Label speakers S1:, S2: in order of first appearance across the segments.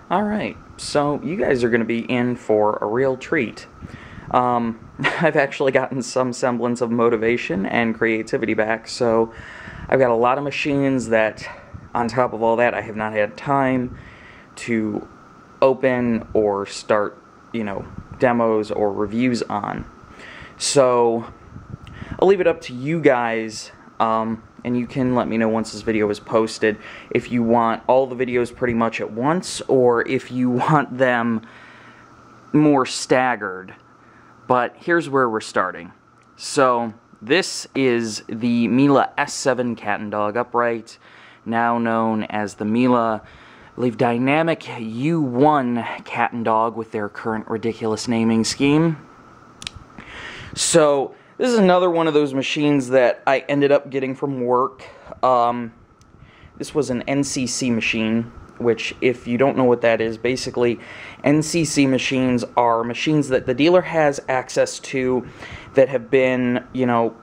S1: Alright, so you guys are going to be in for a real treat. I've actually gotten some semblance of motivation and creativity back, so I've got a lot of machines that, on top of all that, I have not had time to open or start, demos or reviews on. So, I'll leave it up to you guys, and you can let me know once this video is posted if you want all the videos pretty much at once or if you want them more staggered. But here's where we're starting. So this is the Miele S7 Cat Dog upright, now known as the Miele, I believe, Dynamic U1 Cat Dog with their current ridiculous naming scheme. So this is another one of those machines that I ended up getting from work. This was an NCC machine, which, if you don't know what that is, basically NCC machines are machines that the dealer has access to that have been,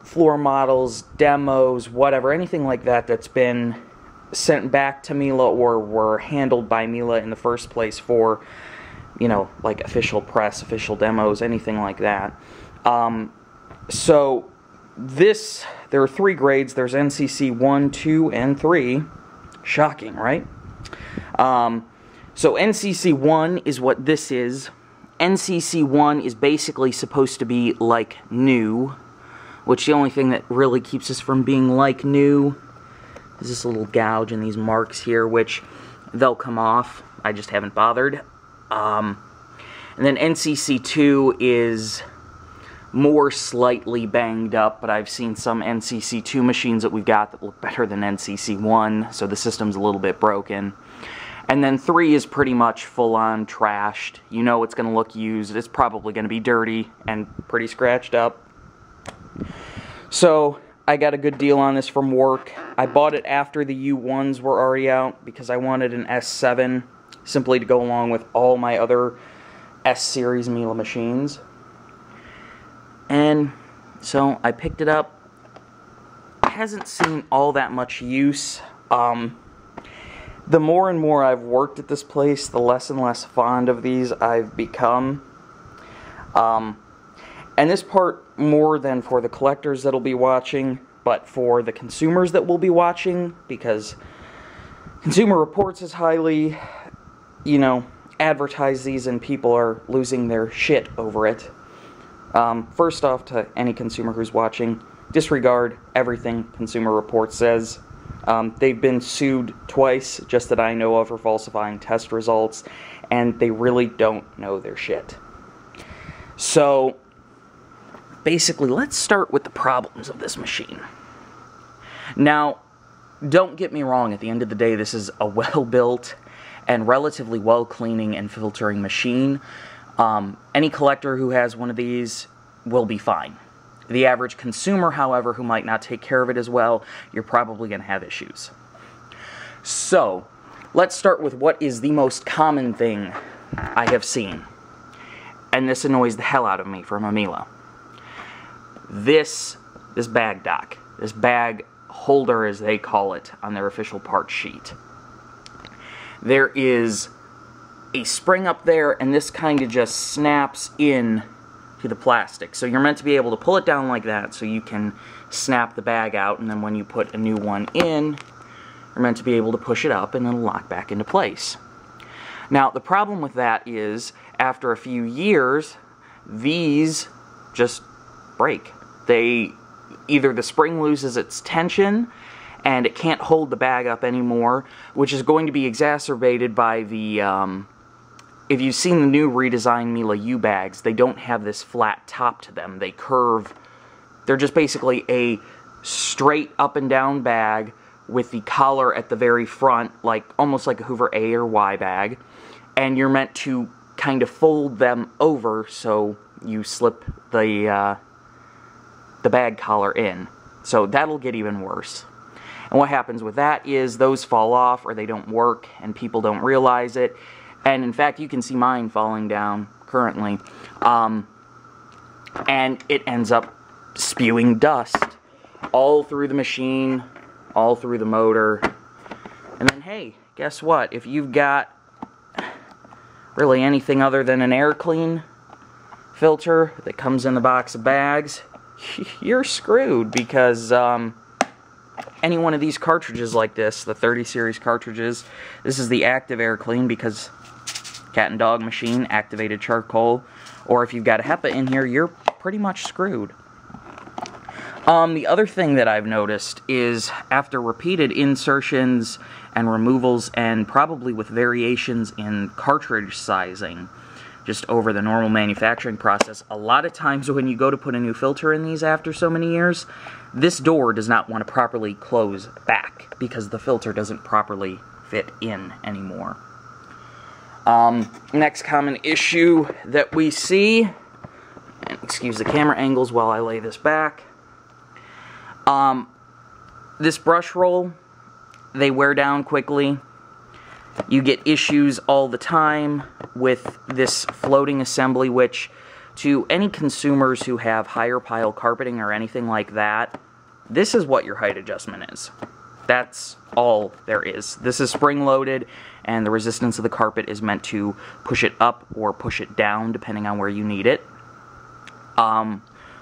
S1: floor models, demos, whatever, anything like that that's been sent back to Miele or were handled by Miele in the first place for, like official press, official demos, anything like that. So there are 3 grades. There's NCC 1, 2, and 3. Shocking, right? So NCC 1 is what this is. NCC 1 is basically supposed to be like new, which the only thing that really keeps us from being like new is this little gouge and these marks here, which they'll come off. I just haven't bothered. And then NCC 2 is more slightly banged up, but I've seen some NCC 2 machines that we've got that look better than NCC 1, so the system's a little bit broken. And then 3 is pretty much full-on trashed. You know it's going to look used. It's probably going to be dirty and pretty scratched up. So I got a good deal on this from work. I bought it after the U1s were already out because I wanted an S7 simply to go along with all my other S-series Miele machines. And so I picked it up. It hasn't seen all that much use. The more and more I've worked at this place, the less and less fond of these I've become. And this part, more than for the collectors that'll be watching, but for the consumers that will be watching, because Consumer Reports has highly, advertised these and people are losing their shit over it. First off, to any consumer who's watching, disregard everything Consumer Reports says. They've been sued twice, just that I know of, for falsifying test results, and they really don't know their shit. So, basically, let's start with the problems of this machine. Now, don't get me wrong, at the end of the day, this is a well-built and relatively well-cleaning and filtering machine. Any collector who has one of these will be fine. The average consumer, however, who might not take care of it as well, you're probably going to have issues. So, let's start with what is the most common thing I have seen. And this annoys the hell out of me from a Miele. This bag dock. This bag holder, as they call it on their official part sheet. There is a spring up there, and this kind of just snaps in to the plastic. So you're meant to be able to pull it down like that so you can snap the bag out, and then when you put a new one in, you're meant to be able to push it up and it'll lock back into place. Now, the problem with that is, after a few years, these just break. Either the spring loses its tension and it can't hold the bag up anymore, which is going to be exacerbated by the, if you've seen the new redesigned Miele U bags, they don't have this flat top to them. They curve. They're just basically a straight up and down bag with the collar at the very front, almost like a Hoover A or Y bag, and you're meant to kind of fold them over so you slip the bag collar in. So that'll get even worse. And what happens with that is those fall off or they don't work and people don't realize it. And in fact, you can see mine falling down currently. And it ends up spewing dust all through the machine, all through the motor. And then, hey, guess what? If you've got really anything other than an air clean filter that comes in the box of bags, you're screwed, because any one of these cartridges like this, the 30 series cartridges, this is the active air clean because cat and dog machine, activated charcoal, or if you've got a HEPA in here, you're pretty much screwed. The other thing that I've noticed is after repeated insertions and removals, and probably with variations in cartridge sizing, just over the normal manufacturing process, a lot of times when you go to put a new filter in these after so many years, this door does not want to properly close back because the filter doesn't properly fit in anymore. Next common issue that we see, and excuse the camera angles while I lay this back, this brush roll, they wear down quickly. You get issues all the time with this floating assembly, which to any consumers who have higher pile carpeting or anything like that, this is what your height adjustment is. That's all there is. This is spring-loaded, and the resistance of the carpet is meant to push it up or push it down, depending on where you need it.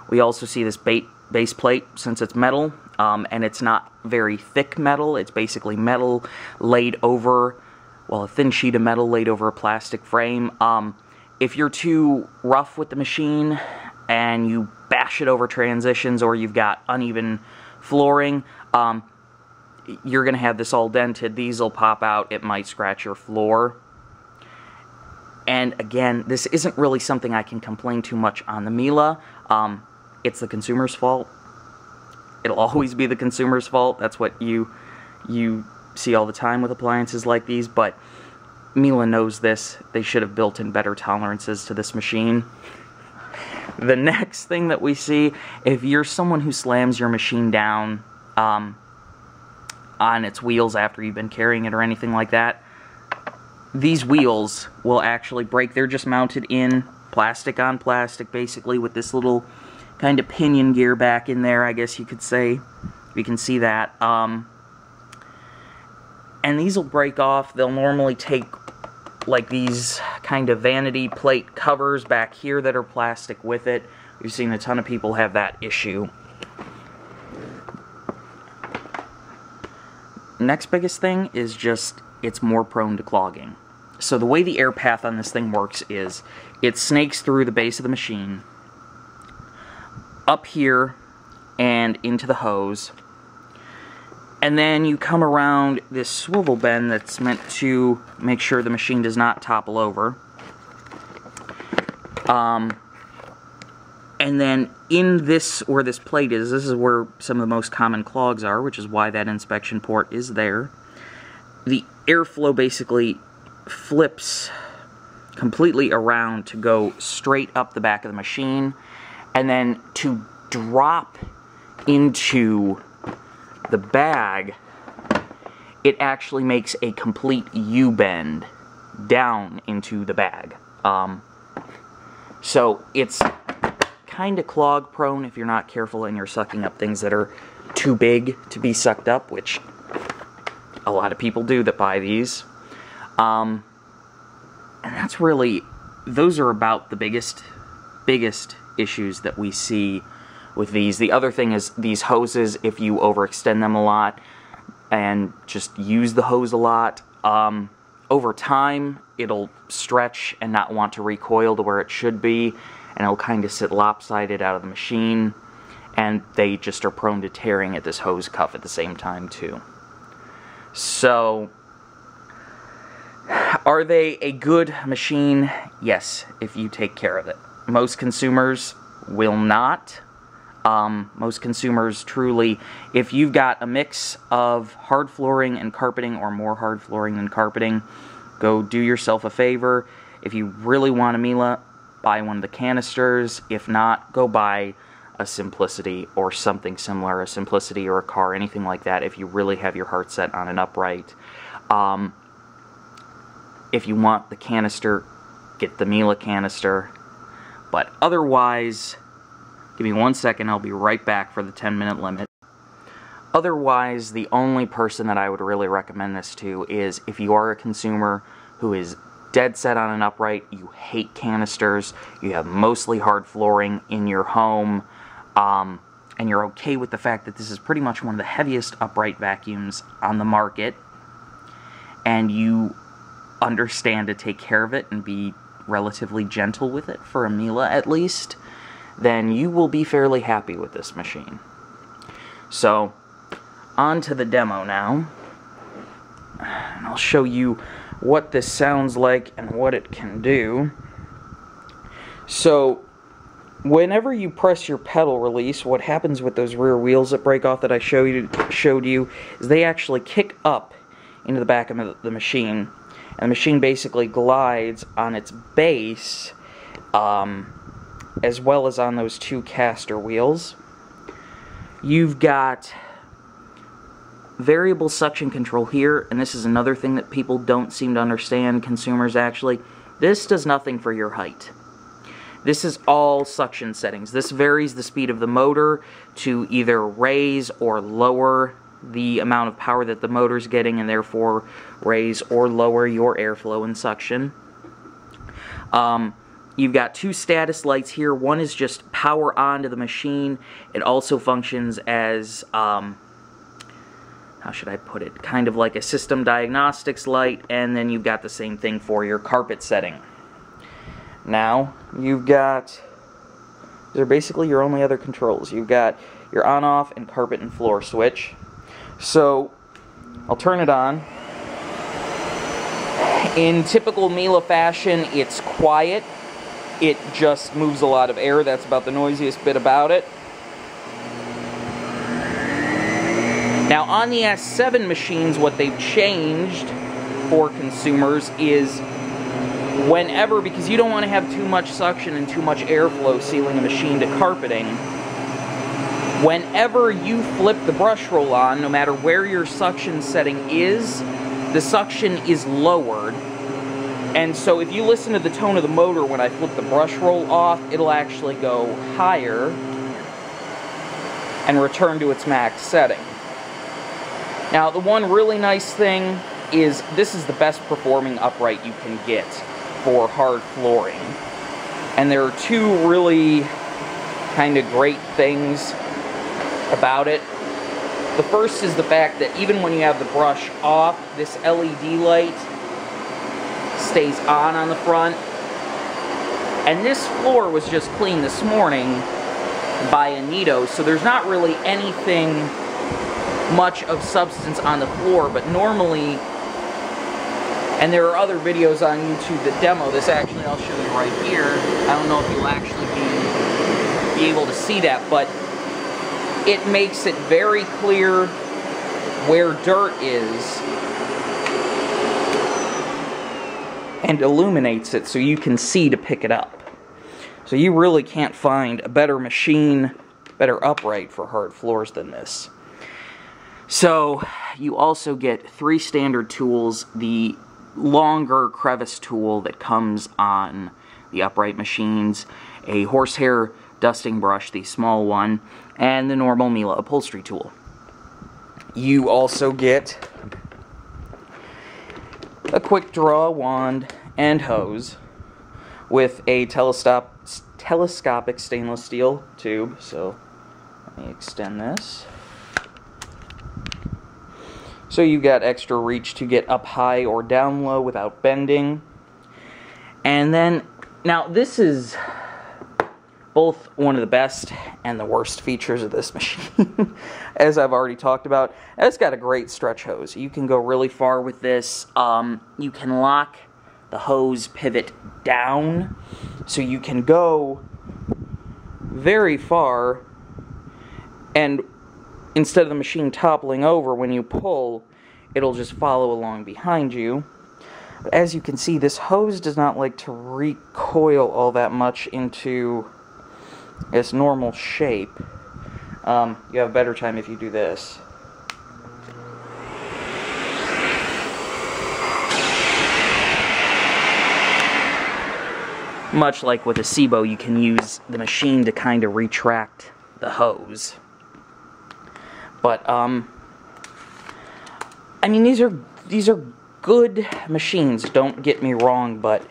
S1: We also see this base plate, since it's metal, and it's not very thick metal. It's basically metal laid over, well, a thin sheet of metal laid over a plastic frame. If you're too rough with the machine and you bash it over transitions, or you've got uneven flooring, you're going to have this all dented. These will pop out. It might scratch your floor. And again, this isn't really something I can complain too much on the Miele. It's the consumer's fault. It'll always be the consumer's fault. That's what you see all the time with appliances like these, but Miele knows this. They should have built in better tolerances to this machine. The next thing that we see, if you're someone who slams your machine down on its wheels after you've been carrying it or anything like that, these wheels will actually break. They're just mounted in plastic on plastic, basically, with this little kind of pinion gear back in there, I guess you could say. You can see that. And these will break off. They'll normally take like these kind of vanity plate covers back here that are plastic with it. We've seen a ton of people have that issue. Next biggest thing is just it's more prone to clogging. So the way the air path on this thing works is it snakes through the base of the machine, up here and into the hose, and then you come around this swivel bend that's meant to make sure the machine does not topple over. And then in this, where this plate is, this is where some of the most common clogs are, which is why that inspection port is there. The airflow basically flips completely around to go straight up the back of the machine, and then to drop into the bag, it actually makes a complete U-bend down into the bag. So it's kind of clog prone if you're not careful and you're sucking up things that are too big to be sucked up, which a lot of people do that buy these. And that's really, those are about the biggest issues that we see with these. The other thing is these hoses, if you overextend them a lot and just use the hose a lot, over time it'll stretch and not want to recoil to where it should be, and it'll kind of sit lopsided out of the machine, and they just are prone to tearing at this hose cuff at the same time too. So, are they a good machine? Yes, if you take care of it. Most consumers will not. Most consumers truly, if you've got a mix of hard flooring and carpeting, or more hard flooring than carpeting, go do yourself a favor. If you really want a Miele, buy one of the canisters. If not, go buy a Simplicity or something similar, a Simplicity or a car, anything like that, if you really have your heart set on an upright. If you want the canister, get the Miele canister. But otherwise, give me 1 second, I'll be right back for the 10-minute limit. Otherwise, the only person that I would really recommend this to is if you are a consumer who is dead set on an upright, you hate canisters, you have mostly hard flooring in your home, and you're okay with the fact that this is pretty much one of the heaviest upright vacuums on the market, and you understand to take care of it and be relatively gentle with it, for a Miele at least, then you will be fairly happy with this machine. So, on to the demo now, and I'll show you what this sounds like and what it can do. So, whenever you press your pedal release, what happens with those rear wheels that break off that I showed you is they actually kick up into the back of the machine, and the machine basically glides on its base, as well as on those two caster wheels. You've got variable suction control here, and this is another thing that people don't seem to understand, consumers actually. This does nothing for your height. This is all suction settings. This varies the speed of the motor to either raise or lower the amount of power that the motor's getting, and therefore raise or lower your airflow and suction. You've got two status lights here. One is just power on to the machine. It also functions as, how should I put it, kind of like a system diagnostics light, and then you've got the same thing for your carpet setting. Now, you've got, these are basically your only other controls. You've got your on-off and carpet and floor switch. So, I'll turn it on. In typical Miele fashion, it's quiet. It just moves a lot of air. That's about the noisiest bit about it. Now, on the S7 machines, what they've changed for consumers is whenever, because you don't want to have too much suction and too much airflow sealing a machine to carpeting, whenever you flip the brush roll on, no matter where your suction setting is, the suction is lowered. And so if you listen to the tone of the motor when I flip the brush roll off, it'll actually go higher and return to its max setting. Now, the one really nice thing is this is the best performing upright you can get for hard flooring. And there are two really kind of great things about it. The first is the fact that even when you have the brush off, this LED light stays on the front. And this floor was just cleaned this morning by Anito, so there's not really anything much of substance on the floor, but normally, and there are other videos on YouTube that demo this. Actually, I'll show you right here. I don't know if you'll actually be able to see that, but it makes it very clear where dirt is and illuminates it so you can see to pick it up. So you really can't find a better machine, better upright for hard floors than this. So you also get 3 standard tools: the longer crevice tool that comes on the upright machines, a horsehair dusting brush, the small one, and the normal Miele upholstery tool. You also get a quick draw wand and hose with a telescopic stainless steel tube. So let me extend this. So you got extra reach to get up high or down low without bending. And then, now this is both one of the best and the worst features of this machine, as I've already talked about. It's got a great stretch hose. You can go really far with this. You can lock the hose pivot down, so you can go very far, and instead of the machine toppling over when you pull, it'll just follow along behind you. But as you can see, this hose does not like to recoil all that much into its normal shape. You have a better time if you do this. Much like with a SIBO, you can use the machine to kind of retract the hose. But, I mean, these are good machines, don't get me wrong, but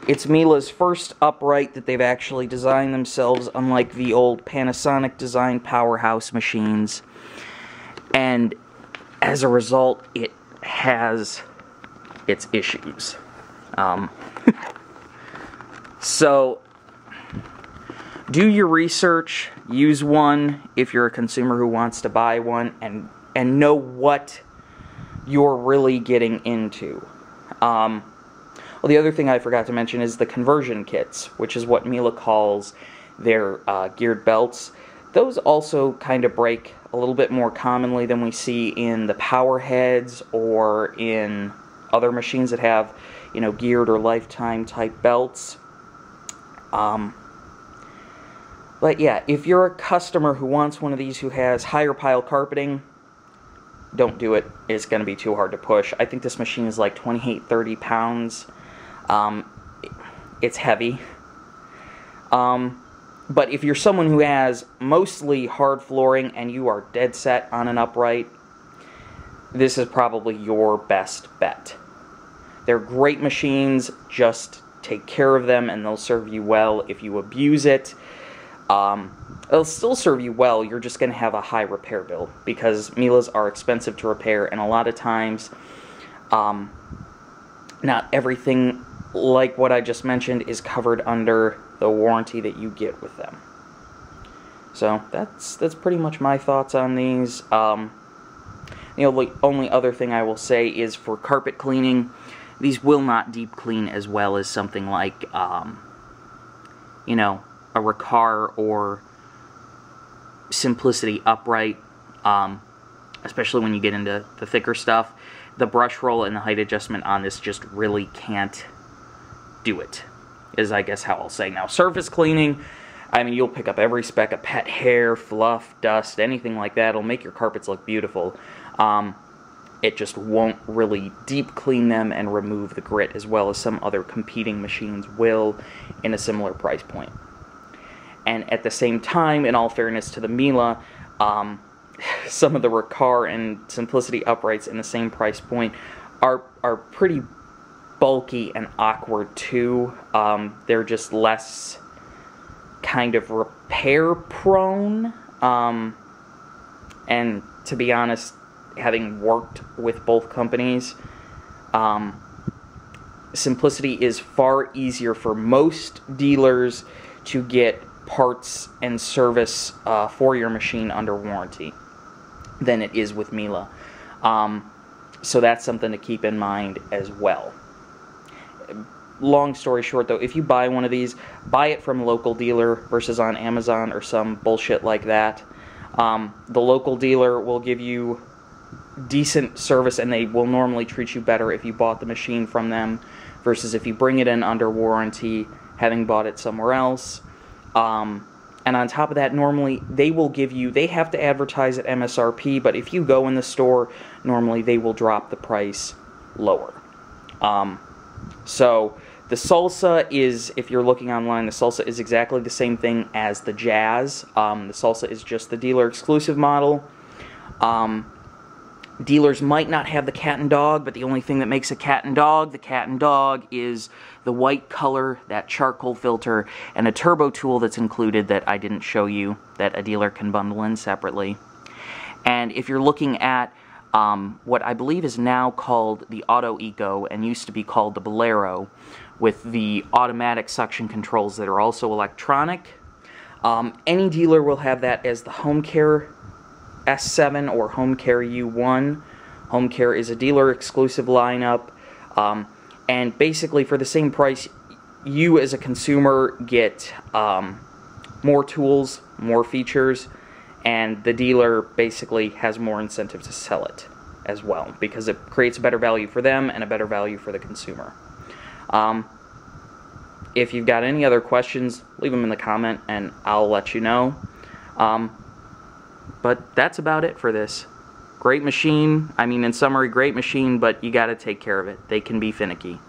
S1: it's Miele's first upright that they've actually designed themselves, unlike the old Panasonic design powerhouse machines. And as a result, it has its issues. So, do your research, use one if you're a consumer who wants to buy one, and know what you're really getting into. Well, the other thing I forgot to mention is the conversion kits, which is what Miele calls their geared belts. Those also kind of break a little bit more commonly than we see in the power heads or in other machines that have, you know, geared or lifetime type belts. But yeah, if you're a customer who wants one of these who has higher pile carpeting, don't do it. It's going to be too hard to push. I think this machine is like 28-30 pounds. It's heavy. But if you're someone who has mostly hard flooring and you are dead set on an upright, this is probably your best bet. They're great machines, just take care of them and they'll serve you well. If you abuse it, it'll still serve you well, you're just going to have a high repair bill, because Miele's are expensive to repair, and a lot of times, not everything like what I just mentioned is covered under the warranty that you get with them. So that's pretty much my thoughts on these. The only other thing I will say is for carpet cleaning, these will not deep clean as well as something like, you know, a Riccar or Simplicity upright, especially when you get into the thicker stuff. The brush roll and the height adjustment on this just really can't do it, is I guess how I'll say. Now, surface cleaning, I mean, you'll pick up every speck of pet hair, fluff, dust, anything like that. It'll make your carpets look beautiful. It just won't really deep clean them and remove the grit as well as some other competing machines will in a similar price point. And at the same time, in all fairness to the Miele, some of the Riccar and Simplicity uprights in the same price point are pretty bulky and awkward too. They're just less kind of repair prone. And to be honest, having worked with both companies, Simplicity is far easier for most dealers to get parts and service for your machine under warranty than it is with Miele. So that's something to keep in mind as well. Long story short though, if you buy one of these, buy it from a local dealer versus on Amazon or some bullshit like that. The local dealer will give you decent service and they will normally treat you better if you bought the machine from them versus if you bring it in under warranty having bought it somewhere else. And on top of that, normally they will give you, they have to advertise at MSRP, but if you go in the store, normally they will drop the price lower. So the Salsa is, if you're looking online, the Salsa is exactly the same thing as the Jazz. The Salsa is just the dealer exclusive model. Dealers might not have the Cat and Dog, but the only thing that makes a Cat and Dog, the Cat and Dog, is the white color, that charcoal filter, and a turbo tool that's included that I didn't show you, that a dealer can bundle in separately. And if you're looking at what I believe is now called the Auto Eco and used to be called the Bolero, with the automatic suction controls that are also electronic, any dealer will have that as the Home Care S7 or Home Care U1. Home Care is a dealer exclusive lineup, and basically for the same price you as a consumer get more tools, more features, and the dealer basically has more incentive to sell it as well because it creates a better value for them and a better value for the consumer. If you've got any other questions, leave them in the comment and I'll let you know. But that's about it for this. Great machine. I mean, in summary, great machine, but you got to take care of it. They can be finicky.